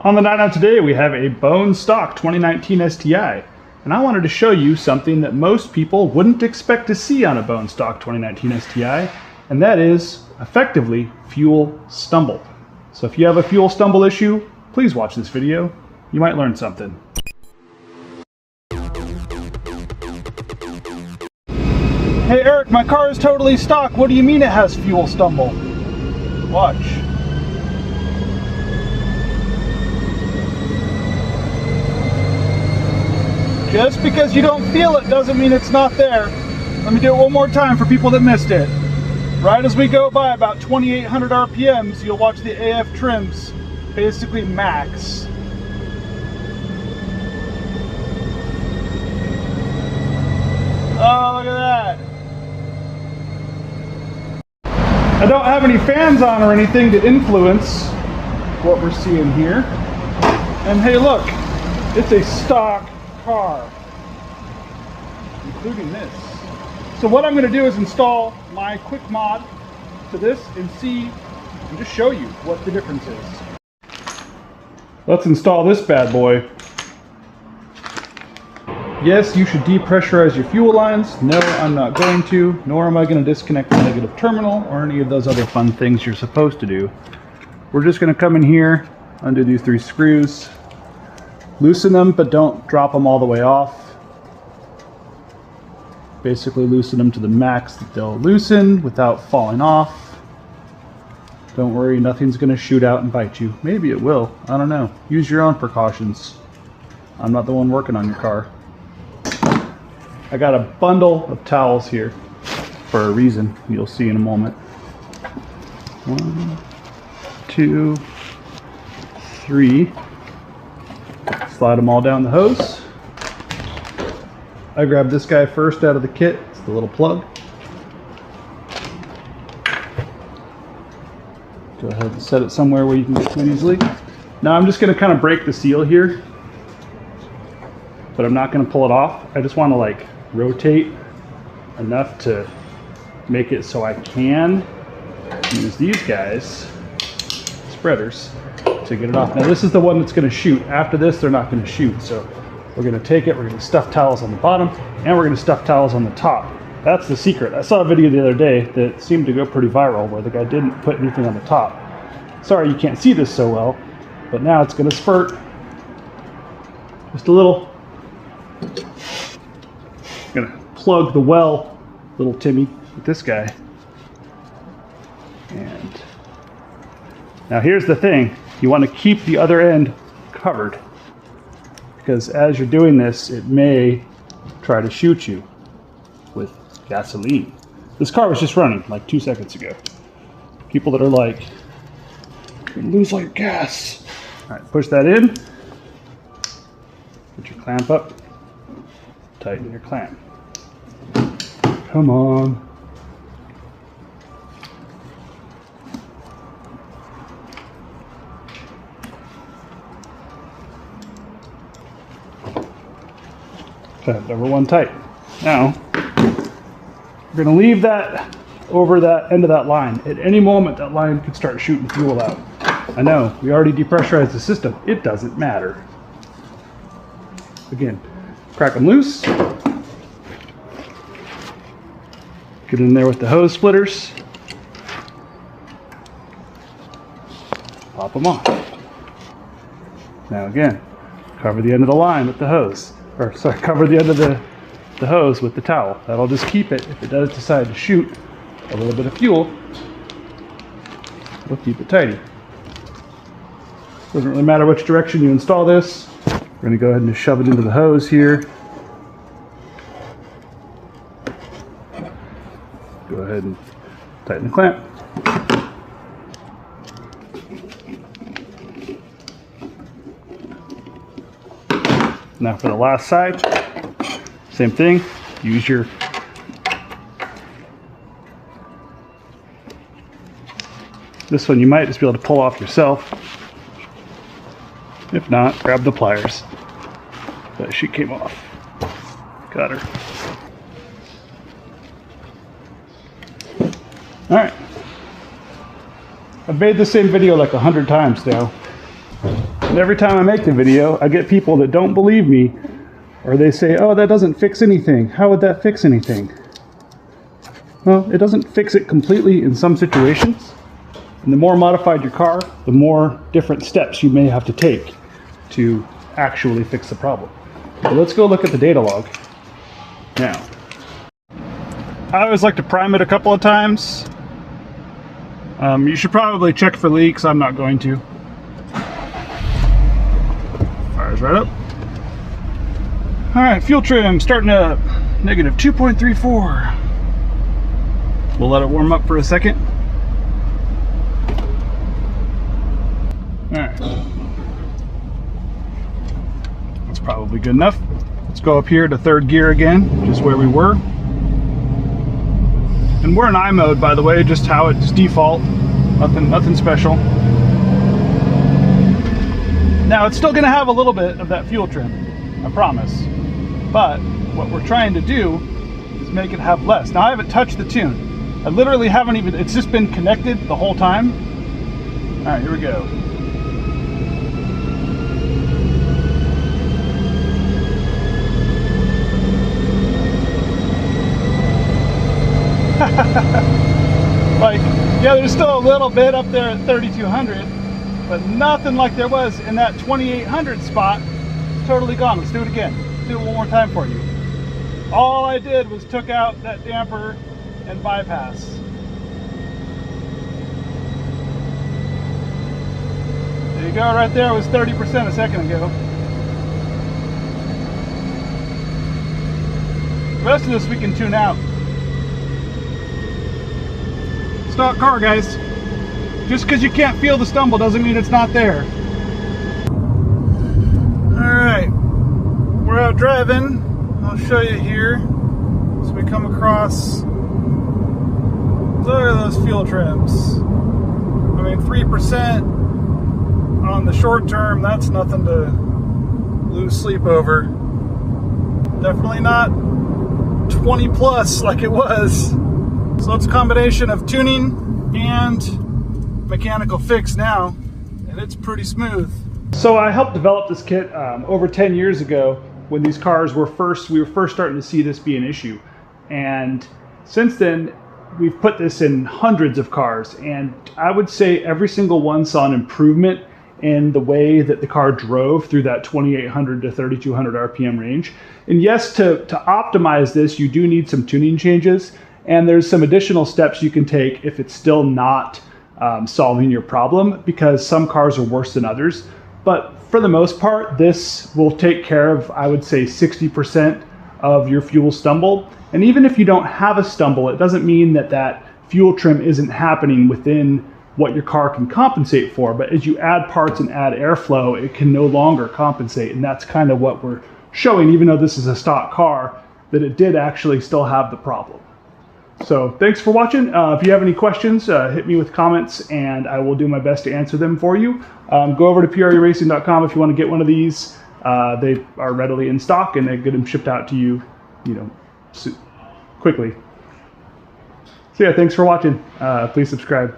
On the night out today, we have a bone stock 2019 STI, and I wanted to show you something that most people wouldn't expect to see on a bone stock 2019 STI, and that is effectively fuel stumble. So if you have a fuel stumble issue, please watch this video. You might learn something. Hey Eric, my car is totally stock. What do you mean it has fuel stumble? Watch. Just because you don't feel it doesn't mean it's not there. Let me do it one more time for people that missed it. Right as we go by about 2,800 RPMs, you'll watch the AF trims basically max. Oh, look at that. I don't have any fans on or anything to influence what we're seeing here. And hey, look, it's a stock car, including this. So what I'm going to do is install my quick mod to this and see and just show you what the difference is. Let's install this bad boy. Yes, you should depressurize your fuel lines. No, I'm not going to, nor am I going to disconnect the negative terminal or any of those other fun things you're supposed to do. We're just going to come in here, undo these 3 screws, loosen them, but don't drop them all the way off. Basically loosen them to the max that they'll loosen without falling off. Don't worry, nothing's going to shoot out and bite you. Maybe it will, I don't know. Use your own precautions. I'm not the one working on your car. I got a bundle of towels here for a reason, you'll see in a moment. 1, 2, 3. Slide them all down the hose. I grabbed this guy first out of the kit. It's the little plug. Go ahead and set it somewhere where you can get to it easily. Now I'm just going to kind of break the seal here, but I'm not going to pull it off. I just want to like rotate enough to make it so I can use these guys, spreaders, to get it off. Now this is the one that's going to shoot. After this they're not going to shoot, so we're going to take it, we're going to stuff towels on the bottom, and we're going to stuff towels on the top. That's the secret. I saw a video the other day that seemed to go pretty viral where the guy didn't put anything on the top. Sorry you can't see this so well, but now it's going to spurt just a little. I'm going to plug the well, little Timmy, with this guy. And now here's the thing. You want to keep the other end covered, because as you're doing this, it may try to shoot you with gasoline. This car was just running like 2 seconds ago. People that are like, you're gonna lose all your gas. All right, push that in. Put your clamp up. Tighten your clamp. Come on. Number 1 tight. Now, we're going to leave that over that end of that line. At any moment, that line could start shooting fuel out. I know, we already depressurized the system. It doesn't matter. Again, crack them loose. Get in there with the hose splitters. Pop them off. Now again, cover the end of the line with the hose. Or sorry, cover the end of the hose with the towel. That'll just keep it. If it does decide to shoot a little bit of fuel, it'll keep it tidy. Doesn't really matter which direction you install this. We're going to go ahead and just shove it into the hose here. Go ahead and tighten the clamp. Now for the last side, same thing. Use your this one you might just be able to pull off yourself. If not, grab the pliers. But she came off. Got her. Alright. I've made the same video like 100 times now. And every time I make the video, I get people that don't believe me, or they say, oh, that doesn't fix anything. How would that fix anything? Well, it doesn't fix it completely in some situations. And the more modified your car, the more different steps you may have to take to actually fix the problem. So let's go look at the data log now. I always like to prime it a couple of times. You should probably check for leaks. I'm not going to. Fires right up. All right, fuel trim starting up negative 2.34. We'll let it warm up for a second. All right. That's probably good enough. Let's go up here to third gear again, just where we were. And we're in I mode, by the way, just how it's default. Nothing special. Now it's still going to have a little bit of that fuel trim, I promise. But what we're trying to do is make it have less. Now I haven't touched the tune. I literally haven't even. It's just been connected the whole time. All right, here we go. Like, yeah, there's still a little bit up there at 3200, but nothing like there was in that 2800 spot. Totally gone. Let's do it again. Let's do it one more time for you. All I did was took out that damper and bypass. There you go, right there. It was 30% a second ago. The rest of this we can tune out. Stock car, guys. Just because you can't feel the stumble doesn't mean it's not there. Alright, we're out driving. I'll show you here. So we come across, look at those fuel trims. I mean, 3% on the short term, that's nothing to lose sleep over. Definitely not 20 plus like it was. So it's a combination of tuning and mechanical fix now, and it's pretty smooth. So I helped develop this kit over 10 years ago when these cars were we were first starting to see this be an issue. And since then, we've put this in hundreds of cars, and I would say every single one saw an improvement in the way that the car drove through that 2800 to 3200 RPM range. And yes, to optimize this, you do need some tuning changes. And there's some additional steps you can take if it's still not solving your problem, because some cars are worse than others. But for the most part, this will take care of, I would say, 60% of your fuel stumble. And even if you don't have a stumble, it doesn't mean that that fuel trim isn't happening within what your car can compensate for. But as you add parts and add airflow, it can no longer compensate. And that's kind of what we're showing, even though this is a stock car, that it did actually still have the problem. So thanks for watching. If you have any questions, hit me with comments and I will do my best to answer them for you. Go over to PREracing.com if you want to get one of these. They are readily in stock and they get them shipped out to you, quickly. So yeah, thanks for watching. Please subscribe.